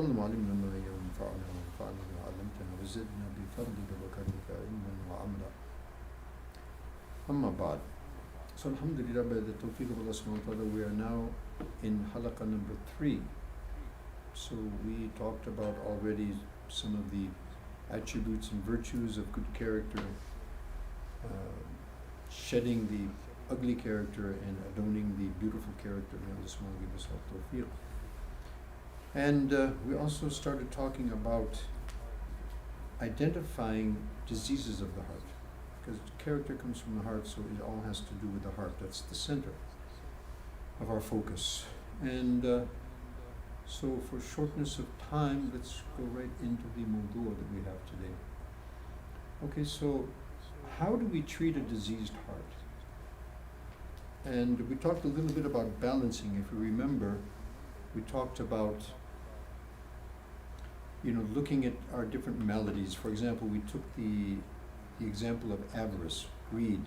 اللهم علمنا ما ينفعنا وانفعنا بما علمتنا وزدنا بفضلك وكرمك علما وعملا. Amma ba'd. So alhamdulillah, by the tawfiq of Allah subhanahu wa ta'ala, we are now in halaqa number 3. So we talked about already some of the attributes and virtues of good character, shedding the ugly character and adorning the beautiful character. May Allah subhanahu wa ta'ala give us all tawfiq. And we also started talking about identifying diseases of the heart, because character comes from the heart, so it all has to do with the heart. That's the center of our focus. And so for shortness of time, let's go right into the mawdu' that we have today. Okay, so how do we treat a diseased heart? And we talked a little bit about balancing. If you remember, we talked about looking at our different maladies. For example, we took the example of avarice, greed.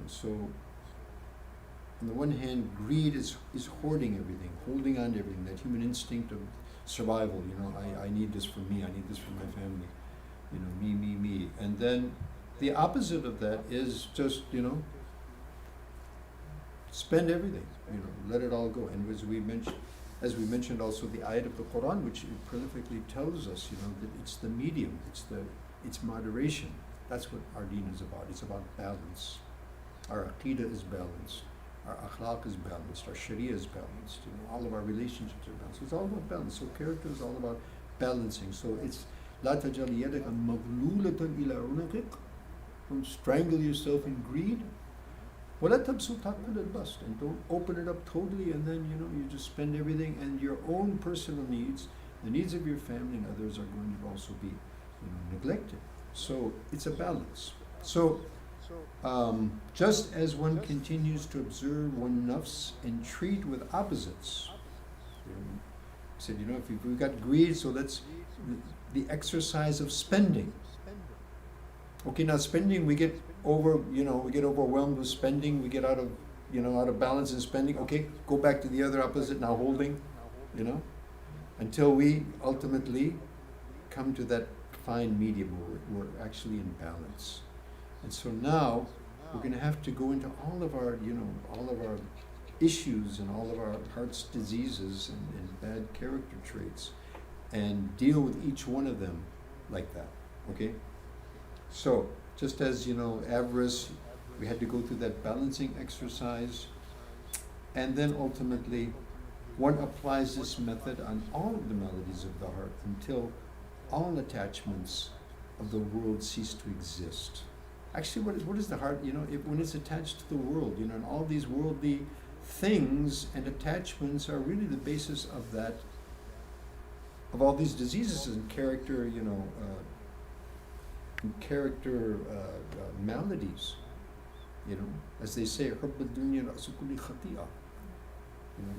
So on the one hand, greed is hoarding everything, holding on to everything, that human instinct of survival. I need this for me, I need this for my family. Me. And then the opposite of that is just, spend everything, let it all go. And as we mentioned also the ayat of the Quran, which prolifically tells us, that it's the medium, it's moderation. That's what our deen is about. It's about balance. Our aqeedah is balanced. Our akhlaq is balanced. Our sharia is balanced. All of our relationships are balanced. It's all about balance. So character is all about balancing. So it's la tajal yadaka maghlulatan ila unuqik. Don't strangle yourself in greed. وَلَا تَبْسُطْ حَقَّ الْبَسْطِ. And don't open it up totally, and then you just spend everything, and your own personal needs, the needs of your family and others are going to also be neglected. So it's a balance. So just as one continues to observe one nafs and treat with opposites, said, if we've got greed, so that's the exercise of spending. Okay, now spending, we get overwhelmed with spending, we get out of balance in spending. Okay, go back to the other opposite, now holding, until we ultimately come to that fine medium where we're actually in balance. And so now we're going to have to go into all of our issues and all of our heart's diseases and bad character traits and deal with each one of them like that. Okay? So, just as, avarice, we had to go through that balancing exercise, and then ultimately one applies this method on all of the maladies of the heart until all attachments of the world cease to exist. Actually, what is the heart? When it's attached to the world, and all these worldly things and attachments are really the basis of that, of all these diseases and character, maladies, as they say, حُبُّ الدُّنْيَا رَأْسُ كُلِّ خَطِيئَةٍ.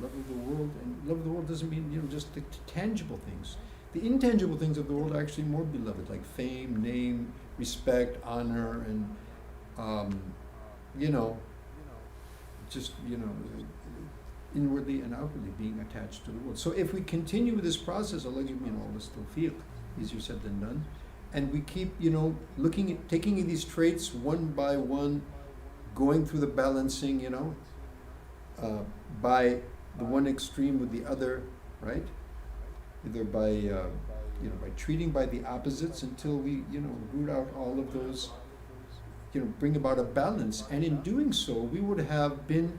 Love of the world, and love of the world doesn't mean just the tangible things. The intangible things of the world are actually more beloved, like fame, name, respect, honor, and inwardly and outwardly being attached to the world. So if we continue with this process, Allah give me all this tawfiq, easier said than done, and we keep, looking at taking these traits one by one, going through the balancing, by the one extreme with the other, right? Either by, by treating by the opposites until we, root out all of those, bring about a balance. And in doing so, we would have been,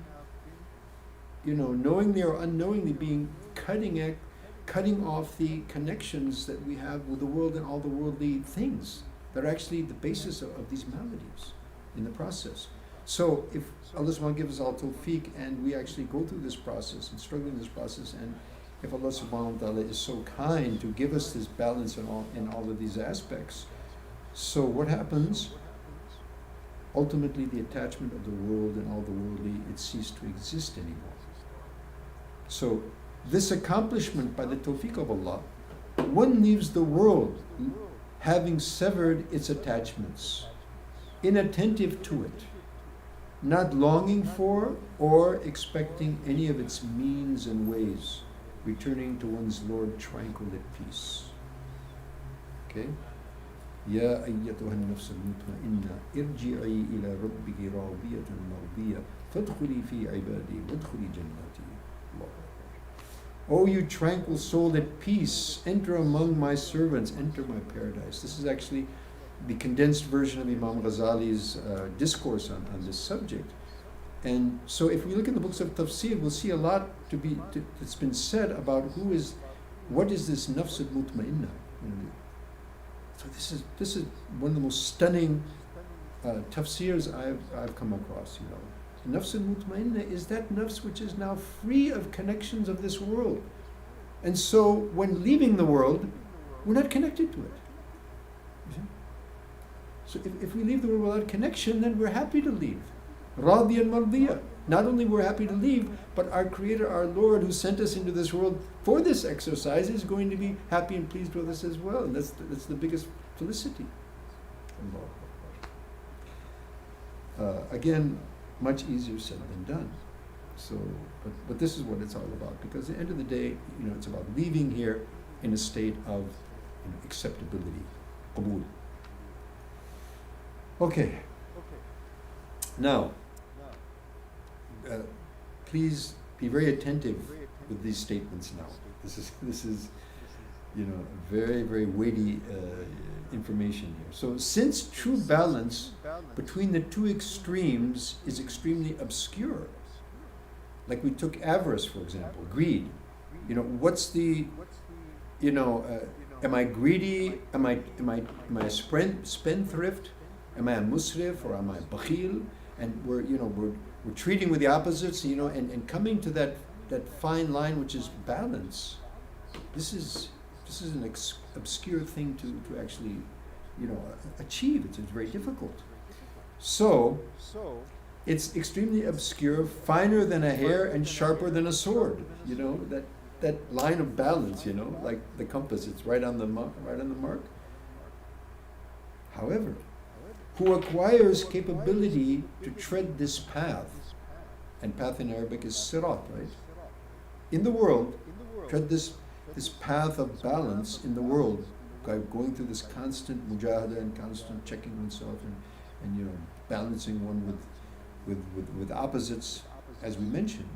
knowingly or unknowingly being cutting off the connections that we have with the world and all the worldly things that are actually the basis of these maladies in the process. So if Allah subhanahu wa ta'ala gives us all tawfiq and we actually go through this process and struggle in this process, and if Allah subhanahu wa ta'ala is so kind to give us this balance in all of these aspects, so what happens? Ultimately, the attachment of the world and all the worldly, it ceased to exist anymore. So this accomplishment by the tawfiq of Allah, one leaves the world having severed its attachments, inattentive to it, not longing for or expecting any of its means and ways, returning to one's Lord tranquil at peace. Okay? يا أيتها النفس المطمئنة ارجعي إلى ربك راضية مرضية فادخلي في عبادي وادخلي جناتي. O you tranquil soul at peace, enter among my servants, enter my paradise. This is actually the condensed version of Imam Ghazali's discourse on this subject. And so if we look in the books of tafsir, we'll see a lot that's been said about what is this nafs al-mutma'inna. So this is one of the most stunning tafsirs I've come across. Nafs al-mutma'inna is that nafs which is now free of connections of this world. And so when leaving the world, we're not connected to it. You see? So if we leave the world without connection, then we're happy to leave. Radiyan mardiya. Not only we're happy to leave, but our Creator, our Lord, who sent us into this world for this exercise, is going to be happy and pleased with us as well. And that's the biggest felicity. Again, much easier said than done. So, but this is what it's all about. Because at the end of the day, it's about leaving here in a state of acceptability, qabul. Okay. Now, please be very attentive with these statements now. This is very, very weighty information here. So, since true balance between the two extremes is extremely obscure, like we took avarice, for example, greed. What's the, am I greedy? Am I a spendthrift? Am I a musrif or am I bakhil? And we're treating with the opposites, and coming to that fine line which is balance. This is an obscure thing to actually, achieve. It's very difficult. So, it's extremely obscure, finer than a hair and sharper than a sword. That line of balance. Like the compass, it's right on the mark. However, who acquires capability to tread this path, and path in Arabic is sirat, right? In the world, tread this path of balance in the world, going through this constant mujahada and constant checking oneself and balancing one with opposites, as we mentioned.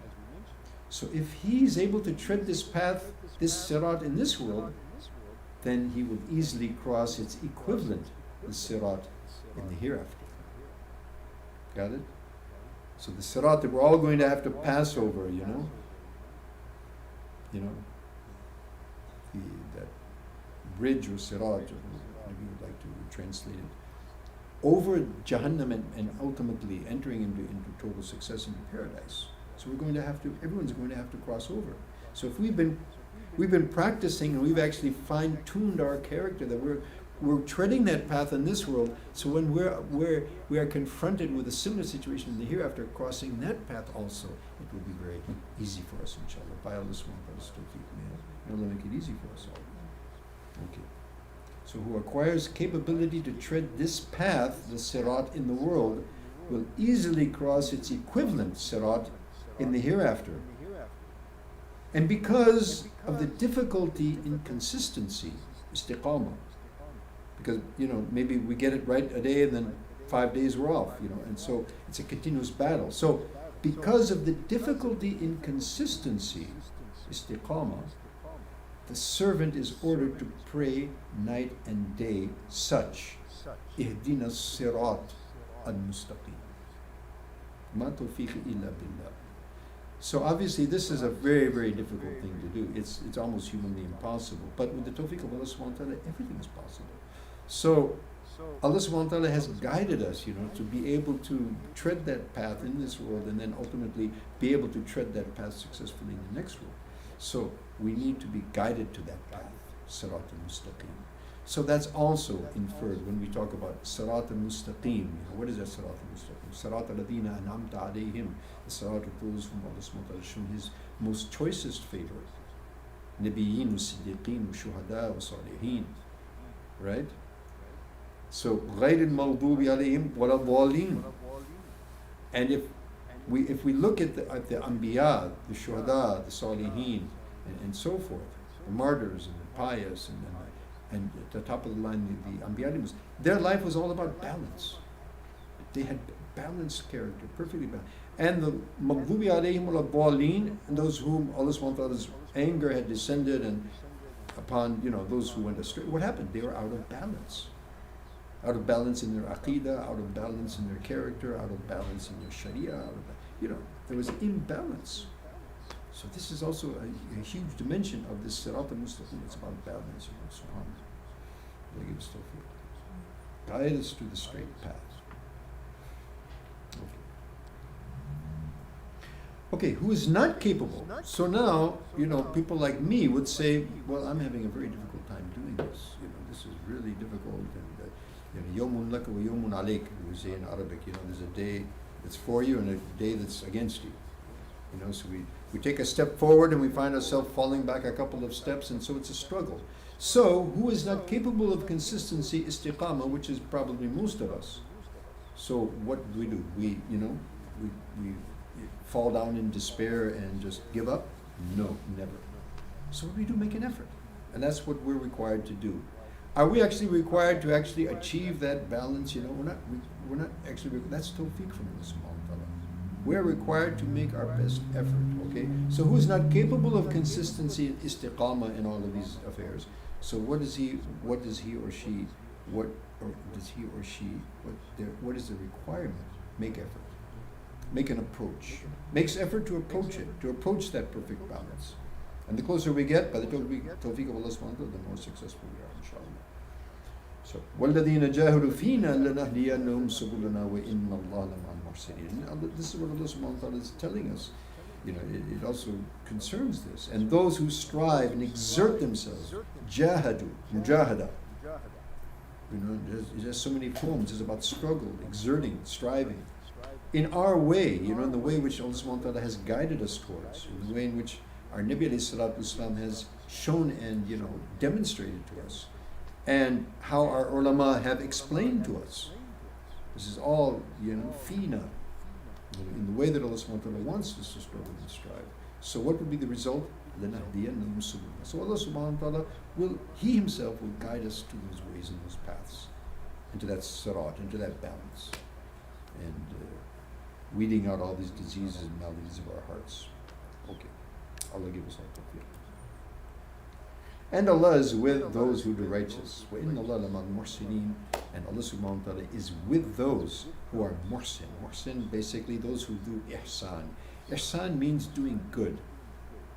So if he's able to tread this path, this sirat in this world, then he will easily cross its equivalent, the sirat in the hereafter. Got it? So the sirat that we're all going to have to pass over, that bridge or sirat, or whatever you would like to translate it, over Jahannam and ultimately entering into total success into paradise. So everyone's going to have to cross over. So if we've been practicing and we've actually fine-tuned our character, that we're treading that path in this world, so when we are confronted with a similar situation in the hereafter, crossing that path also, it will be very easy for us, inshallah. By Allah's tawfiq, may Allah make it easy for us all. Okay. So who acquires capability to tread this path, the sirat in the world, will easily cross its equivalent sirat in the hereafter. And because of the difficulty in consistency, istiqamah, because maybe we get it right a day and then 5 days we're off, and so it's a continuous battle. So because of the difficulty in consistency, istiqamah, the servant is ordered to pray night and day such, ihdina sirat al-mustaqim, ma tawfiqi illa billah. So obviously this is a very, very difficult thing to do. It's almost humanly impossible. But with the tawfiq of Allah subhanahu wa ta'ala, everything is possible. So Allah subhanahu wa ta'ala has guided us, to be able to tread that path in this world and then ultimately be able to tread that path successfully in the next world. So we need to be guided to that path, sirat al-mustaqim. So that's also inferred when we talk about sirat al-mustaqim. What is that sirat al-mustaqim? Sirat al-ladina an'amta alayhim. The sirat of those whom Allah subhanahu wa ta'ala has shown His most choicest favor. Nabiyyin, siddiqeen, shuhada, salihin. Right? So, غَيْرِ الْمَغْضُوبِ عَلَيْهِمْ وَلَا الضَّالِّينَ. And if we look at the Anbiya, the Shuhada, the Salihin, and so forth. The martyrs and the pious and at the top of the line, the Anbiya, their life was all about balance. They had balanced character, perfectly balanced. And the Maghdubi alayhim al-Dallin, and those whom Allah subhanahu wa ta'ala's anger had descended and upon, those who went astray. What happened? They were out of balance. Out of balance in their aqidah, out of balance in their character, out of balance in their sharia, there was imbalance. So this is also a huge dimension of this Sirat al-Mustaqim. It's about balance, SubhanAllah. Allah give us tawfiq. Guide us to the straight path. Okay, who is not capable? So now, people like me would say, well, I'm having a very difficult time doing this. This is really difficult. And Yawmun laka wa yawmun alayk, we say in Arabic. There's a day that's for you and a day that's against you. So we take a step forward and we find ourselves falling back a couple of steps, and so it's a struggle. So who is not capable of consistency, istiqamah, which is probably most of us? So what do? We fall down in despair and just give up? No, never. So what do? Make an effort. And that's what we're required to do. Are we actually required to actually achieve that balance? We're not actually, that's tawfiq from Allah subhanahu wa ta'ala. We're required to make our best effort, okay? So who's not capable of consistency and istiqamah in all of these affairs? So what is he or she, what is the requirement? Make effort. Make an approach. Makes effort to approach it, to approach that perfect balance. And the closer we get, by the tawfiq of Allah subhanahu wa ta'ala, the more successful we are, inshallah. So, وَالَّذِينَ جَاهُدُوا فِينَا لَنَهْدِيَنَّهُمْ سُبُلَنَا وَإِنَّ اللَّهَ لَمَعَ الْمُحْسِنِينَ. This is what Allah subhanahu wa ta'ala is telling us. It also concerns this. And those who strive and exert themselves, jahadu, mujahada. There's so many poems. It's about struggle, exerting, striving. In our way, in the way which Allah subhanahu wa ta'ala has guided us towards, in the way in which our Nabi alayhi salatu wasalam has shown and demonstrated to us, and how our ulama have explained to us. This is all fina, in the way that Allah subhanahu wa ta'ala wants us to struggle and strive. So what would be the result? لَنَهْدِيَنَّهُمْ سُبُلَنَا. So Allah subhanahu wa ta'ala He Himself will guide us to those ways and those paths, into that sirat, into that balance, and weeding out all these diseases and maladies of our hearts. Okay. Allah give us all tawfiq. And Allah is with those who do righteous. وَإِنَّ اللَّهَ لَمَعَ الْمُحْسِنِينَ. And Allah subhanahu wa ta'ala is with those who are muhsin. Muhsin, basically those who do ihsan. Ihsan means doing good.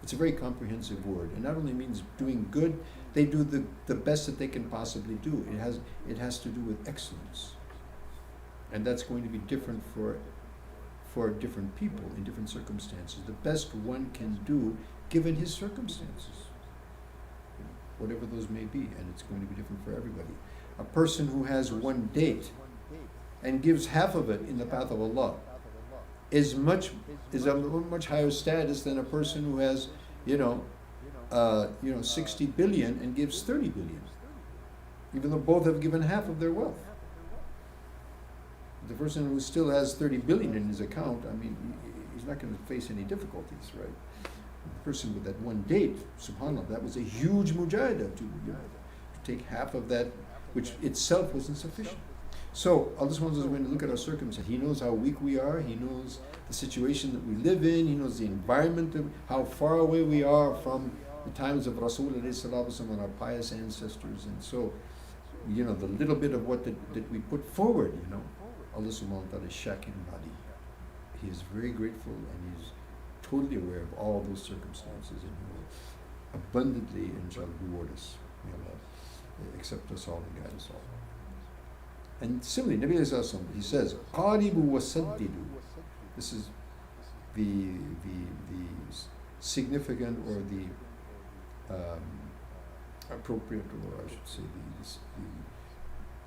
It's a very comprehensive word. It not only means doing good, they do the best that they can possibly do. It has to do with excellence. And that's going to be different for different people in different circumstances. The best one can do given his circumstances, whatever those may be, and it's going to be different for everybody. A person who has one date and gives half of it in the path of Allah is a much higher status than a person who has 60 billion and gives 30 billion, even though both have given half of their wealth. The person who still has 30 billion in his account, he's not going to face any difficulties, right? The person with that one date, subhanAllah, that was a huge mujahidah to take half of that, which itself wasn't sufficient. So Allah subhanahu wa ta'ala is going to look at our circumstances. He knows how weak we are. He knows the situation that we live in. He knows the environment, how far away we are from the times of Rasul alayhi salatu wasalam and our pious ancestors. And so, the little bit of what that we put forward, Allah subhanahu wa ta'ala is shakin badi. He is very grateful and He's totally aware of all those circumstances, and He will abundantly, inshallah, reward us. May Allah accept us all and guide us all. And similarly, Nabi Sallallahu Alaihi Wasallam, he says, "Qaribu wa saddidu." This is the significant or the appropriate, or I should say,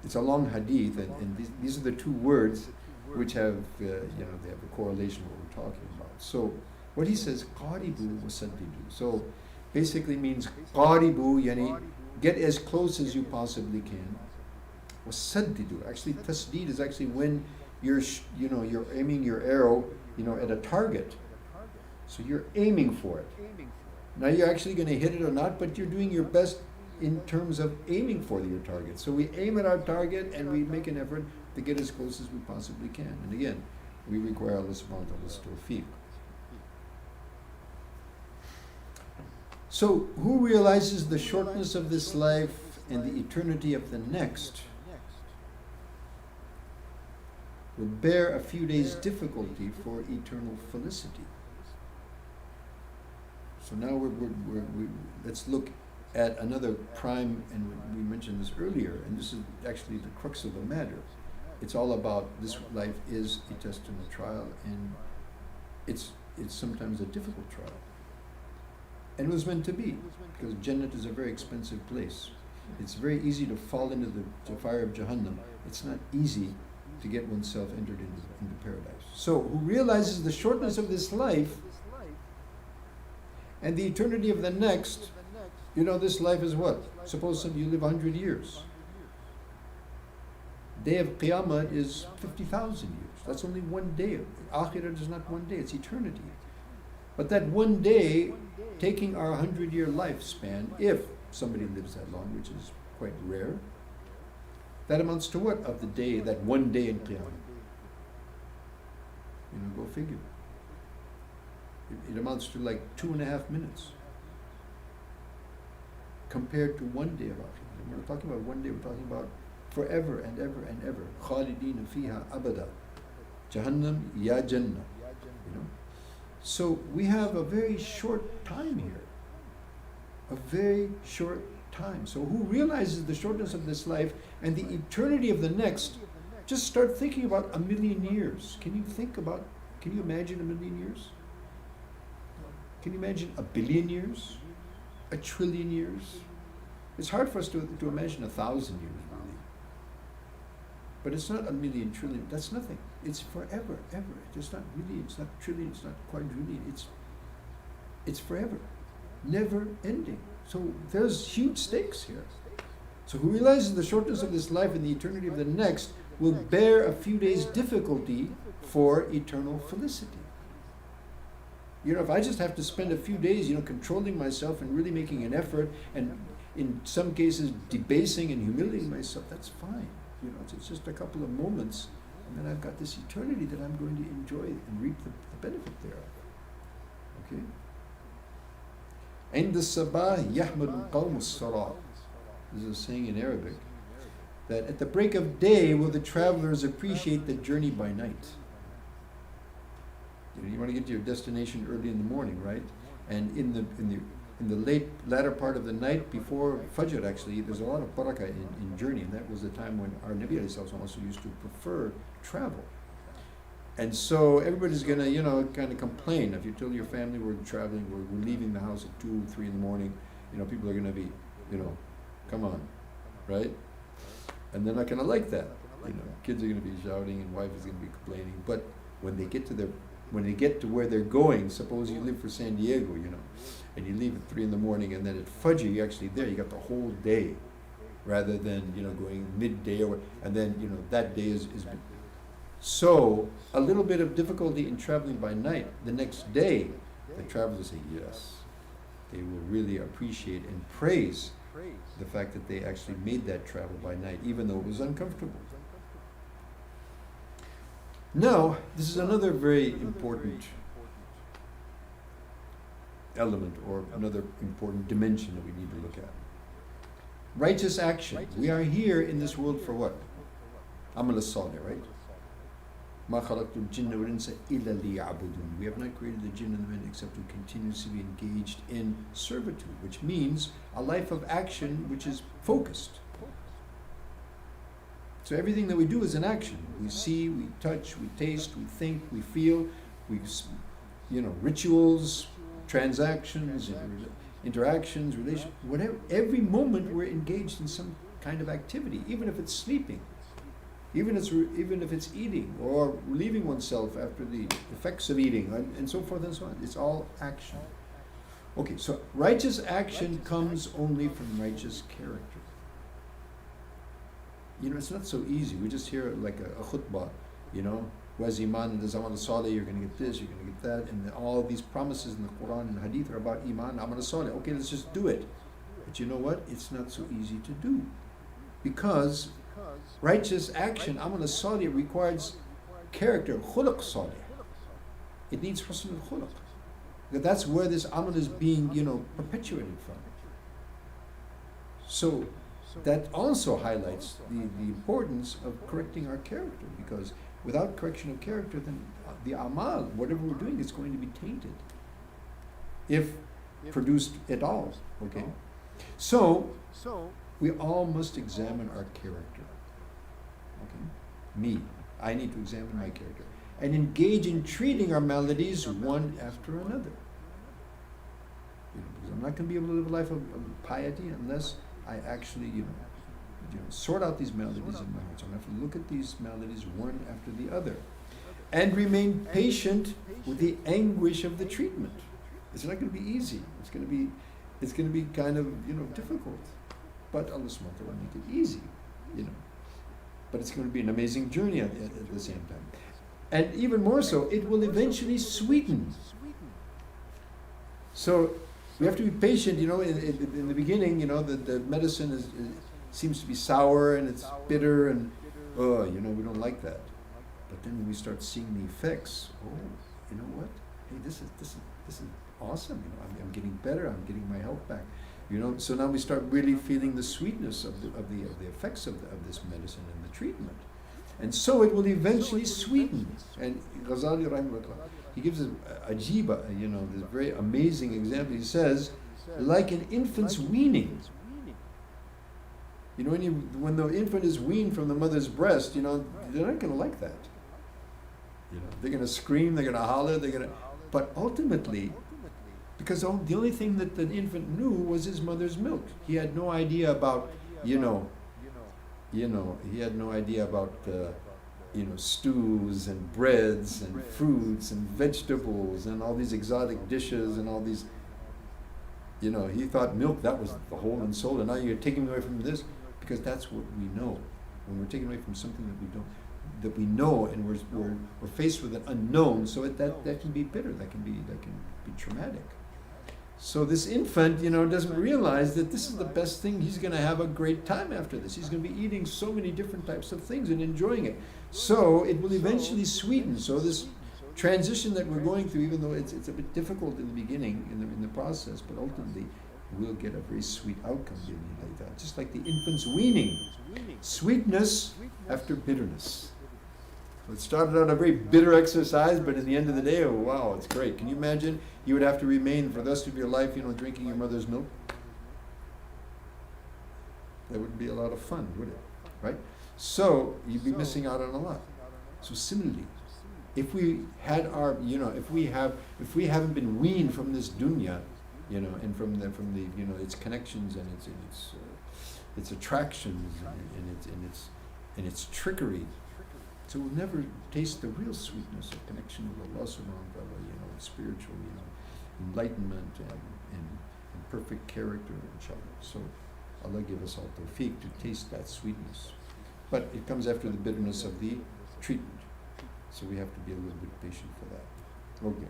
it's a long hadith, and these are the two words which have they have a correlation with what we're talking about. So what he says, "Qaribu wa saddidu." So basically means qaribu, yani get as close as you possibly can. Wasaddidu. Actually, tasdeed is actually when you're aiming your arrow, at a target. So you're aiming for it. Now you're actually going to hit it or not, but you're doing your best in terms of aiming for your target. So we aim at our target and we make an effort to get as close as we possibly can. And again, we require Allah subhanahu wa ta'ala's tawfiq. So who realizes the shortness of this life and the eternity of the next will bear a few days' difficulty for eternal felicity. So now let's look at another prime, and we mentioned this earlier, and this is actually the crux of the matter. It's all about this life is a test and a trial, and it's sometimes a difficult trial. And it was meant to be, because Jannat is a very expensive place. It's very easy to fall into the fire of Jahannam. It's not easy to get oneself entered into paradise. So, who realizes the shortness of this life and the eternity of the next, this life is what? Suppose you live 100 years. Day of Qiyamah is 50,000 years. That's only one day. Akhirah is not one day, it's eternity. But that one day, taking our 100-year lifespan, if somebody lives that long, which is quite rare, that amounts to what of the day, that one day in Qiyamah? Go figure. It amounts to like 2.5 minutes compared to one day of Akhirah. We're not talking about one day, we're talking about forever and ever and ever. Khalidina fiha abada. Jahannam ya Jannah. So we have a very short time here. A very short time. So who realizes the shortness of this life and the eternity of the next, just start thinking about 1,000,000 years. Can you imagine 1,000,000 years? Can you imagine 1,000,000,000 years? 1,000,000,000,000 years? It's hard for us to imagine 1,000 years, really. But it's not 1,000,000,000 trillion. That's nothing. It's forever, ever. It's not really. It's not trillion. It's not quadrillion. It's forever, never ending. So there's huge stakes here. So who realizes the shortness of this life and the eternity of the next will bear a few days' difficulty for eternal felicity. If I just have to spend a few days, controlling myself and really making an effort, and in some cases debasing and humiliating myself, that's fine. It's just a couple of moments, and then I've got this eternity that I'm going to enjoy and reap the benefit thereof. Okay? عند الصباح يحمد القوم الصراط. This is a saying in Arabic, that at the break of day will the travelers appreciate the journey by night. You want to get to your destination early in the morning, right? And in the latter part of the night before Fajr, actually, there's a lot of barakah in journey, and that was the time when our Nabi also used to prefer travel. And so everybody's going to, kind of complain. If you tell your family we're traveling, we're leaving the house at 2, 3 in the morning, people are going to be, come on, right? And they're not going to like that. Kids are going to be shouting and wife is going to be complaining. But when they get to where they're going, suppose you live for San Diego, and you leave at 3 in the morning, and then at Fajr you're actually there. You got the whole day, rather than going midday and then that day is. So a little bit of difficulty in traveling by night. The next day, the travelers say yes. They will really appreciate and praise the fact that they actually made that travel by night, even though it was uncomfortable. Now, this is another very important element, or another important dimension that we need to look at. Righteous action. We are here in this world for what? Amal as-salih, right? مَا خَلَقْتُ الْجِنَّ وَالْإِنسَ إِلَّا لِيَعْبُدُونَ. We have not created the jinn and the men except to continuously be engaged in servitude, which means a life of action which is focused. So everything that we do is an action. We see, we touch, we taste, we think, we feel, rituals, transactions, interactions, relations, whatever. Every moment we're engaged in some kind of activity, even if it's sleeping. Even if it's eating or relieving oneself after the effects of eating, and so forth and so on. It's all action. Okay, so righteous action comes only from righteous character. It's not so easy. We just hear like a khutbah, who has iman and does amal salih, you're going to get this, you're going to get that, and all these promises in the Quran and Hadith are about iman, amal salih. Okay, let's just do it. But you know what? It's not so easy to do, because righteous action, amal salih, requires character, khuluq salih. It needs husn al-khuluq. That's where this amal is being, perpetuated from. So that also highlights the importance of correcting our character, because without correction of character, then the amal, whatever we're doing, is going to be tainted, if produced at all. Okay, so we all must examine our character. Okay, I need to examine my character and engage in treating our maladies one after another. Because I'm not going to be able to live a life of piety unless I actually, sort out these maladies in my heart. So I have to look at these maladies one after the other, and remain patient with the anguish of the treatment. It's not going to be easy. It's going to be kind of, difficult. But Allah subhanahu wa ta'ala will make it easy, But it's going to be an amazing journey at the same time. And even more so, it will eventually sweeten. So we have to be patient, in the beginning, the medicine seems to be sour and it's bitter and, we don't like that. But then when we start seeing the effects, you know what? Hey, this is awesome. I'm getting better. I'm getting my health back. So now we start really feeling the sweetness of the effects of this medicine and the treatment. And so it will eventually sweeten. And Ghazali, rahimahullah, he gives a ajiba, this very amazing example. He says, like an infant's weaning. When the infant is weaned from the mother's breast, they're not going to like that. They're going to scream, they're going to holler, but ultimately, because the only thing that the infant knew was his mother's milk. He had no idea about, he had no idea about, stews and breads and fruits and vegetables and all these exotic dishes and all these, he thought milk, that was the whole and soul, and now you're taking away from this, because that's what we know. When we're taken away from something that we know, and we're faced with an unknown, so that can be bitter, that can be traumatic. So this infant, doesn't realize that this is the best thing. He's going to have a great time after this. He's going to be eating so many different types of things and enjoying it. So it will eventually sweeten. So this transition that we're going through, even though it's a bit difficult in the beginning, in the process, but ultimately we'll get a very sweet outcome like that. Just like the infant's weaning. Sweetness after bitterness. So it started out a very bitter exercise, but in the end of the day, oh wow, it's great. Can you imagine? You would have to remain for the rest of your life, drinking your mother's milk. That wouldn't be a lot of fun, would it? Right? So you'd be missing out on a lot. So similarly, if we had our, if we haven't been weaned from this dunya, and from the its connections and its attractions and its trickery, so we'll never taste the real sweetness of connection with Allah subhanahu wa ta'ala, spiritual, enlightenment and perfect character, inshallah. So Allah give us all tawfiq to taste that sweetness. But it comes after the bitterness of the treatment. So we have to be a little bit patient for that. Okay.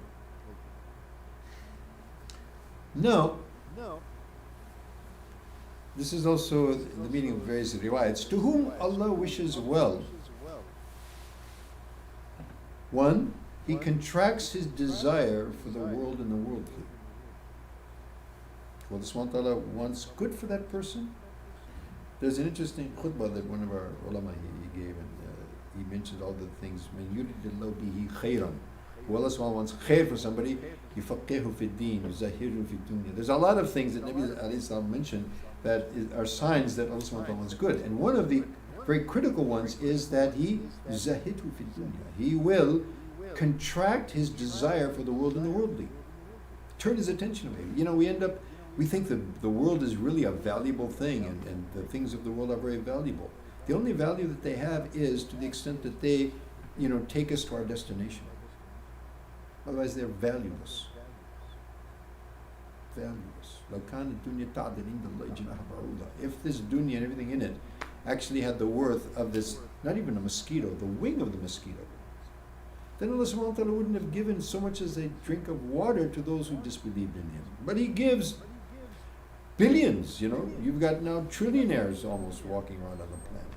Now, this is also the meaning of various riwayats. To whom Allah wishes well, one, he contracts his desire for the world and the worldly. Allah subhanahu wa ta'ala wants good for that person. There's an interesting khutbah that one of our ulama he gave, and he mentioned all the things. Man yuridillahu bihi khayran. Who Allah subhanahu wa ta'ala wants khair for somebody, yufaqihu fi din, zahiru fi dunya. There's a lot of things that Nabi alayhi salam mentioned that are signs that Allah subhanahu wa ta'ala wants good. And one of the very critical ones is that he zahidu fi dunya. He will contract his desire for the world and the worldly. Turn his attention away. We think the world is really a valuable thing, and the things of the world are very valuable. The only value that they have is to the extent that they, take us to our destination. Otherwise, they're valueless. Valueless. If this dunya and everything in it actually had the worth of this, not even a mosquito, the wing of the mosquito, then Allah subhanahu wa ta'ala wouldn't have given so much as a drink of water to those who disbelieved in Him. But He gives billions, You've got now trillionaires almost walking around on the planet.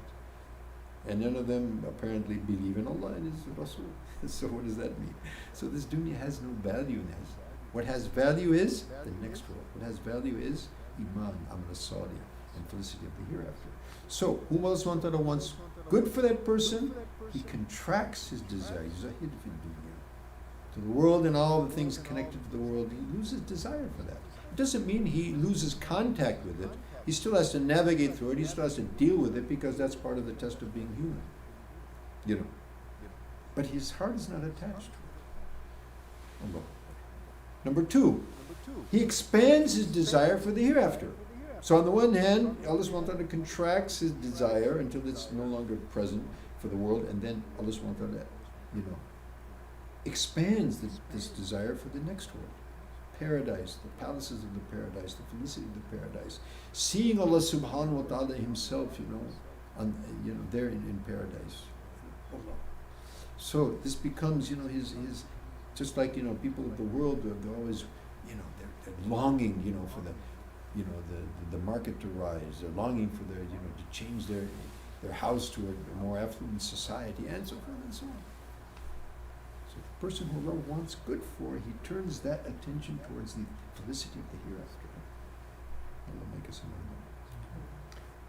And none of them apparently believe in Allah and His Rasul. So what does that mean? So this dunya has no value in it. What has value is the next world. What has value is Iman, Amal Salih, and felicity of the hereafter. So, whom Allah subhanahu wa ta'ala wants good for that person, He contracts his desire. Zahid fi dunya. To the world and all the things connected to the world, he loses desire for that. It doesn't mean he loses contact with it. He still has to navigate through it. He still has to deal with it because that's part of the test of being human. But his heart is not attached to it. Number two, he expands his desire for the hereafter. So on the one hand, Allah subhanahu wa ta'ala contracts his desire until it's no longer present for the world, and then Allah subhanahu wa ta'ala, expands this desire for the next world. Paradise, the palaces of the paradise, the felicity of the paradise. Seeing Allah subhanahu wa ta'ala himself, there in paradise. So this becomes, his just like, people of the world, they're always, they're longing, for the market to rise. They're longing for their, to change their house to a more affluent society, and so forth and so on. So the person who Allah wants good for, he turns that attention towards the felicity of the hereafter. Allah make us among them.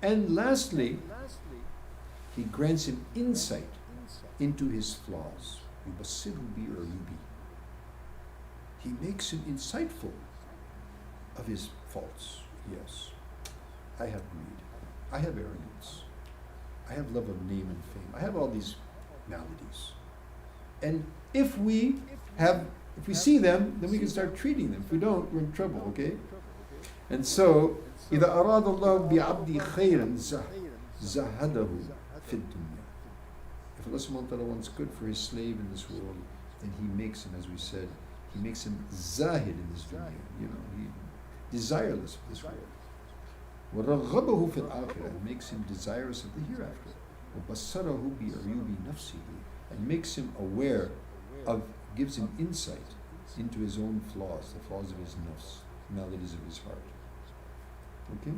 And lastly, he grants him insight into his flaws. He makes him insightful of his faults. Yes, I have greed, I have arrogance, I have love of name and fame, I have all these maladies. And if we see them, then we can start treating them. If we don't, we're in trouble, okay? And so, إِذَا أَرَادَ اللَّهُ بِعَبْدِي خَيْرًا زَهَدَهُ فِي الدُّنْيَا. If Allah subhanahu wa ta'ala wants good for his slave in this world, then he makes him, as we said, he makes him zahid in this dunya, he desireless of this world. وَرَغَّبَهُ فِي الْآخِرَةِ, makes him desirous of the hereafter. وَبَصَّرَهُ بِعُيُوبِ نَفْسِهِ, and makes him aware of, gives him insight into his own flaws, the flaws of his nafs, maladies of his heart. Okay?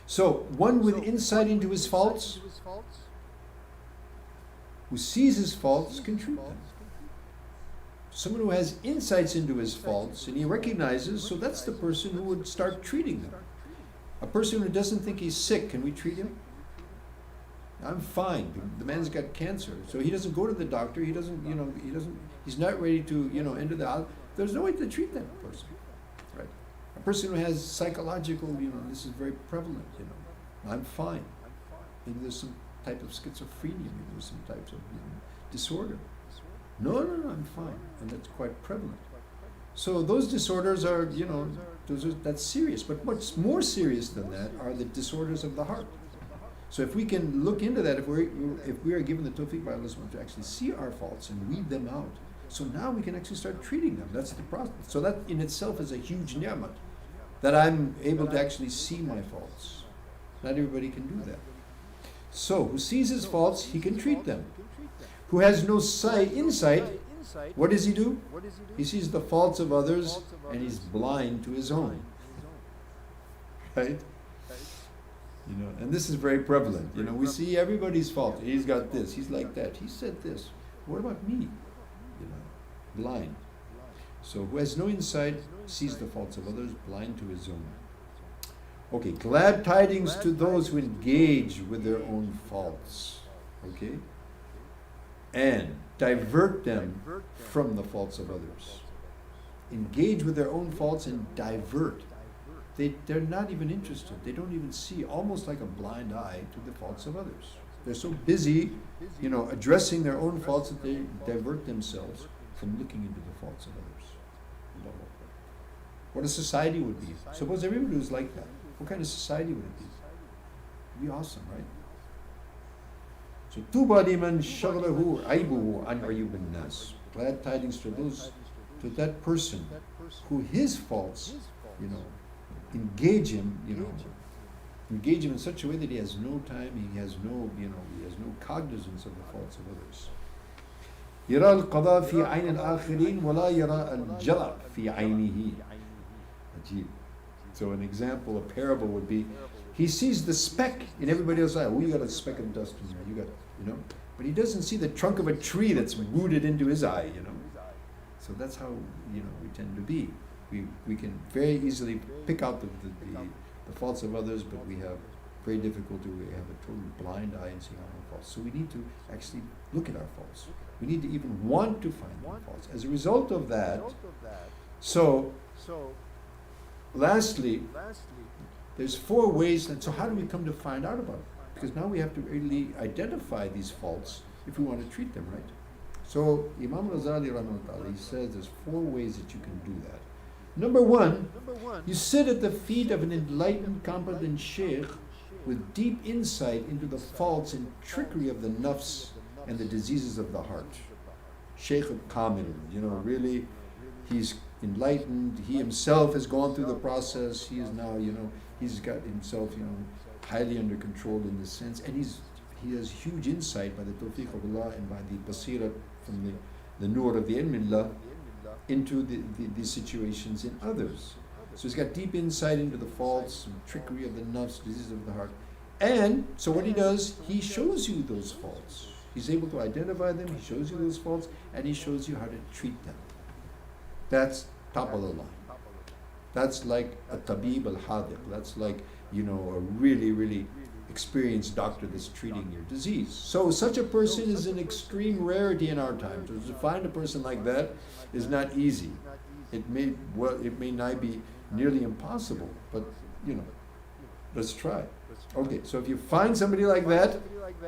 So, one with insight into his faults, who sees his faults, can treat them. Someone who has insights into his faults and he recognizes, so that's the person who would start treating them. A person who doesn't think he's sick, can we treat him? I'm fine. The man's got cancer, so he doesn't go to the doctor. He doesn't, he's not ready to, enter the house. There's no way to treat that person, right? A person who has psychological, this is very prevalent, I'm fine. Maybe there's some type of schizophrenia, maybe there's some types of disorder. No, I'm fine, and that's quite prevalent. So those disorders are, that's serious. But what's more serious than that are the disorders of the heart. So if we can look into that, if we are given the tawfiq by Allah to actually see our faults and weed them out, so now we can actually start treating them. That's the process. So that in itself is a huge ni'mat, that I'm able to actually see my faults. Not everybody can do that. So who sees his faults, he can treat them. Who has no insight, what does he do? He sees the faults of others and he's blind to his own. Right? And this is very prevalent. We see everybody's fault. He's got this, he's like that, he said this. What about me? Blind. So who has no insight, sees the faults of others, blind to his own. Okay, glad tidings to those who engage with their own faults. Okay? And divert them from the faults of others. Engage with their own faults and divert. They're not even interested. They don't even see, almost like a blind eye, to the faults of others. They're so busy, addressing their own faults that they divert themselves from looking into the faults of others. What a society would be. Suppose everybody was like that. What kind of society would it be? It'd be awesome, right? So, tuba liman shaghalahu aibuhu an ayub an-nas. Glad tidings to that person who his faults, engage him in such a way that he has no time, he has no cognizance of the faults of others. يرى القضاء في عين الآخرين ولا يرى الجرى في عينه. Ajib. So an example, a parable would be, he sees the speck in everybody else's eye. Oh, you got a speck of dust in there. You got, but he doesn't see the trunk of a tree that's rooted into his eye. So that's how we tend to be. We can very easily pick out the faults of others, but we have very difficulty. We have a total blind eye in seeing our own faults. So we need to actually look at our faults. We need to even want to find our faults. As a result of that, lastly, there's 4 ways. So how do we come to find out about it? Because now we have to really identify these faults if we want to treat them right. So Imam Ghazali rahimahullah, he says there's 4 ways that you can do that. Number 1, you sit at the feet of an enlightened, competent sheikh with deep insight into the faults and trickery of the nafs and the diseases of the heart. Shaykh Kamil, really, he's enlightened. He himself has gone through the process. He is now, he's got himself, highly under control in this sense, and he has huge insight by the tawfiq of Allah and by the basira from the nur of the ilmillah into these situations in others. So he's got deep insight into the faults and trickery of the nafs, diseases of the heart. And so what he does, he shows you those faults. He's able to identify them, he shows you those faults, and he shows you how to treat them. That's top of the line. That's like a tabib al-hadiq. That's like, a really, really experienced doctor that's treating your disease. So such a person is an extreme rarity in our time. So to find a person like that is not easy. It may not be nearly impossible, but let's try. Okay, so if you find somebody like that,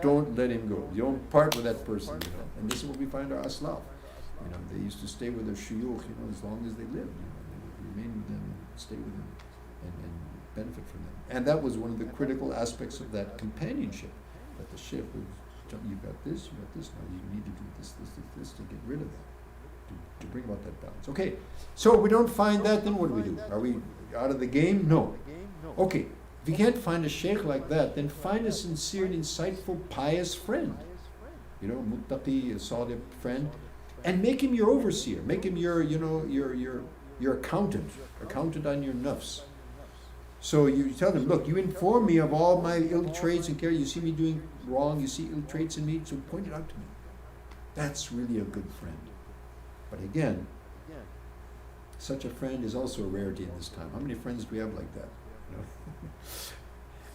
don't let him go. You don't part with that person, And this is what we find our aslaf. They used to stay with their shuyukh, as long as they lived. They would remain with them and stay with them and benefit from them. And that was one of the critical aspects of that companionship. That the sheikh was, you've got this, now you need to do this to get rid of that, to bring about that balance. Okay, so if we don't find that, then what do? Are we out of the game? No. Okay, if you can't find a sheikh like that, then find a sincere and insightful, pious friend. Muttaqi, a solid friend, and make him your overseer. Make him your accountant on your nafs. So you tell them, look, you inform me of all my ill traits and care. You see me doing wrong, you see ill traits in me, so point it out to me. That's really a good friend. But again, such a friend is also a rarity in this time. How many friends do we have like that?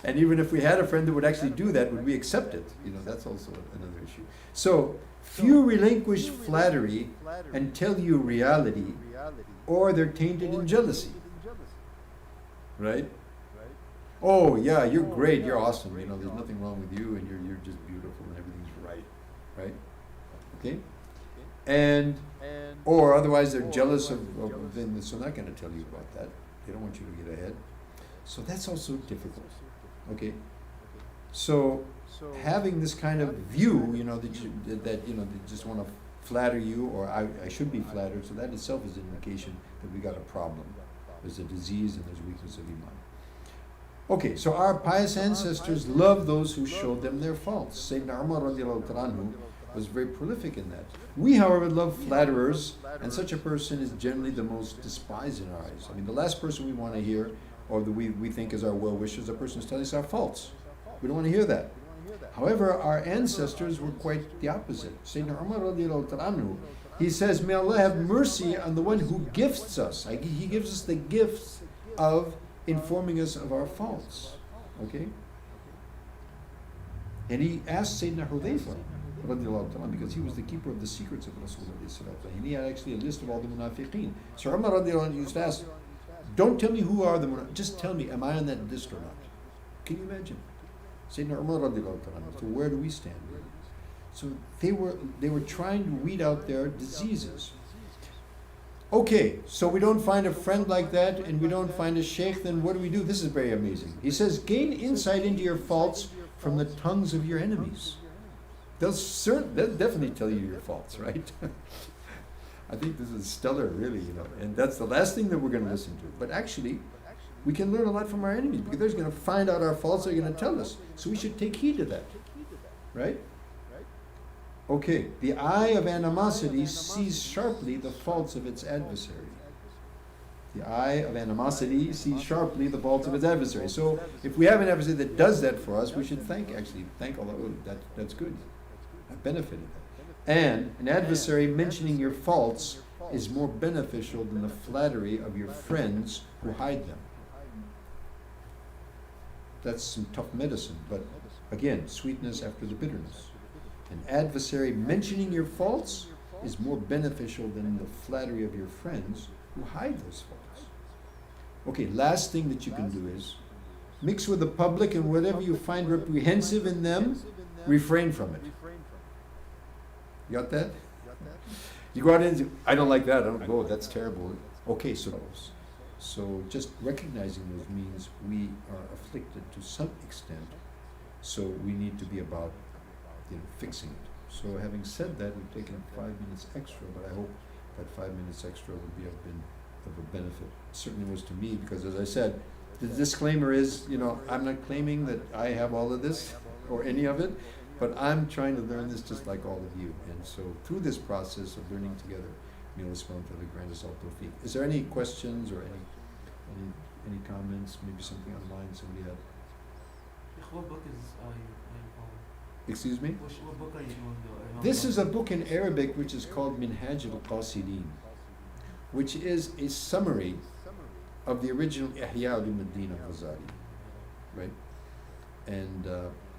And even if we had a friend that would actually do that, would we accept it? That's also another issue. So few relinquish flattery and tell you reality, or they're tainted in jealousy. Right? Oh yeah, you're great, you're awesome. There's nothing wrong with you, and you're just beautiful, and everything's right? Okay? And or otherwise they're jealous of them, so they're not going to tell you about that. They don't want you to get ahead. So that's also difficult. Okay? So having this kind of view, that they just want to flatter you, or I should be flattered, so that itself is an indication that we got a problem. There's a disease and there's weakness of iman. Okay, so our pious ancestors loved those who showed them their faults. Sayyidina Umar radiallahu anhu was very prolific in that. We, however, love flatterers, and such a person is generally the most despised in our eyes. I mean, the last person we want to hear, or that we think is our well-wisher, is a person who's telling us our faults. We don't want to hear that. However, our ancestors were quite the opposite. Sayyidina Umar radiallahu anhu, he says, may Allah have mercy on the one who gifts us. He gives us the gifts of informing us of our faults. Okay? And he asked Sayyidina Hudayfa, because he was the keeper of the secrets of Rasulullah. And he had actually a list of all the munafiqeen. So Umar radiallahu used to ask, don't tell me who are the munafiqeen, just tell me, am I on that list or not? Can you imagine? Sayyidina Umar radiallahu, so where do we stand? So they were trying to weed out their diseases. Okay, so we don't find a friend like that, and we don't find a sheikh, then what do we do? This is very amazing. He says, gain insight into your faults from the tongues of your enemies. They'll definitely tell you your faults, right? I think this is stellar, really, and that's the last thing that we're going to listen to. But actually, we can learn a lot from our enemies, because they're going to find out our faults, they're going to tell us. So we should take heed to that, right? Okay, the eye of animosity sees sharply the faults of its adversary. The eye of animosity sees sharply the faults of its adversary. So if we have an adversary that does that for us, we should thank Allah. Oh, that's good. I benefited. And an adversary mentioning your faults is more beneficial than the flattery of your friends who hide them. That's some tough medicine, but again, sweetness after the bitterness. An adversary mentioning your faults is more beneficial than the flattery of your friends who hide those faults. Okay, last thing that you can do is mix with the public, and whatever you find reprehensive in them, refrain from it. You got that? You go out and say, I don't like that, I don't go, that's terrible. Okay, so just recognizing those means we are afflicted to some extent, so we need to be about fixing it. So having said that, we've taken 5 minutes extra, but I hope that 5 minutes extra would be of a benefit. It certainly was to me, because as I said, the disclaimer is, I'm not claiming that I have all of this or any of it, but I'm trying to learn this just like all of you. And so through this process of learning together, may Allah subhanahu wa ta'ala grant us all tawfiq. Is there any questions or any comments? Maybe something online somebody had? What book is you following? Excuse me? What book are you doing? This is a book in Arabic which is called Minhaj al-Qasidin, which is a summary of the original Ihya al-Din al-Ghazali, right? And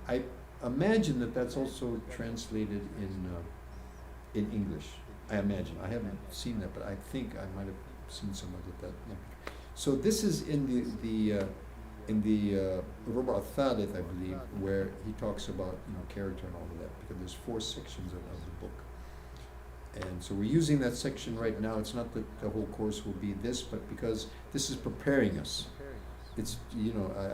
I imagine that that's also translated in English. I imagine. I haven't seen that, but I think I might have seen some of that. Yeah. So this is in the Ruba al-Thalith, I believe, where he talks about character and all of that, because there's 4 sections of the book. And so we're using that section right now. It's not that the whole course will be this, but because this is preparing us. It's,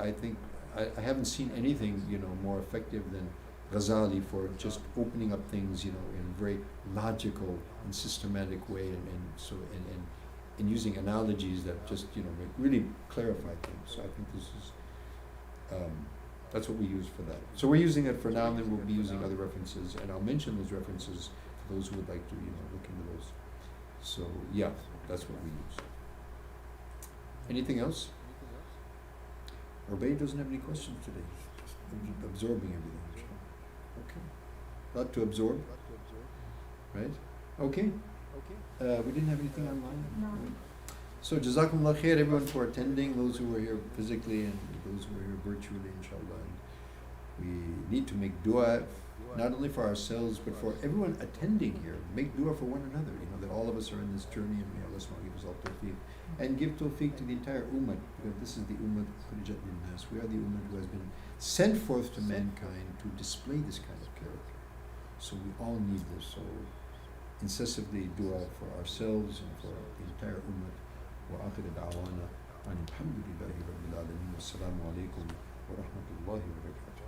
I think, I haven't seen anything, more effective than Ghazali for just opening up things, in a very logical and systematic way, and using analogies that just, really clarify things. So I think this is, that's what we use for that. So we're using it for now, and then we'll be using other references, and I'll mention those references for those who would like to, look into those. So yeah, that's what we use. Anything else? Ubayd doesn't have any questions today. He's just absorbing everything. Okay. A lot to absorb. Right? Okay. We didn't have anything online? No. Right. So Jazakumullah khair everyone for attending, those who were here physically and those who were here virtually, inshallah. We need to make dua not only for ourselves but for everyone attending here. Make dua for one another, that all of us are in this journey, and may Allah subhanahu give us all tawfiq. And give tawfiq to the entire ummah, because this is the ummah Khurujat lin-nas. We are the ummah who has been sent forth to mankind to display this kind of character. So we all need this. So incessantly dua for ourselves and for the entire ummah. Wa akhir da'wana alhamdulillahi rabbil alamin. Wassalamu alaikum wa rahmatullahi wa barakatuh.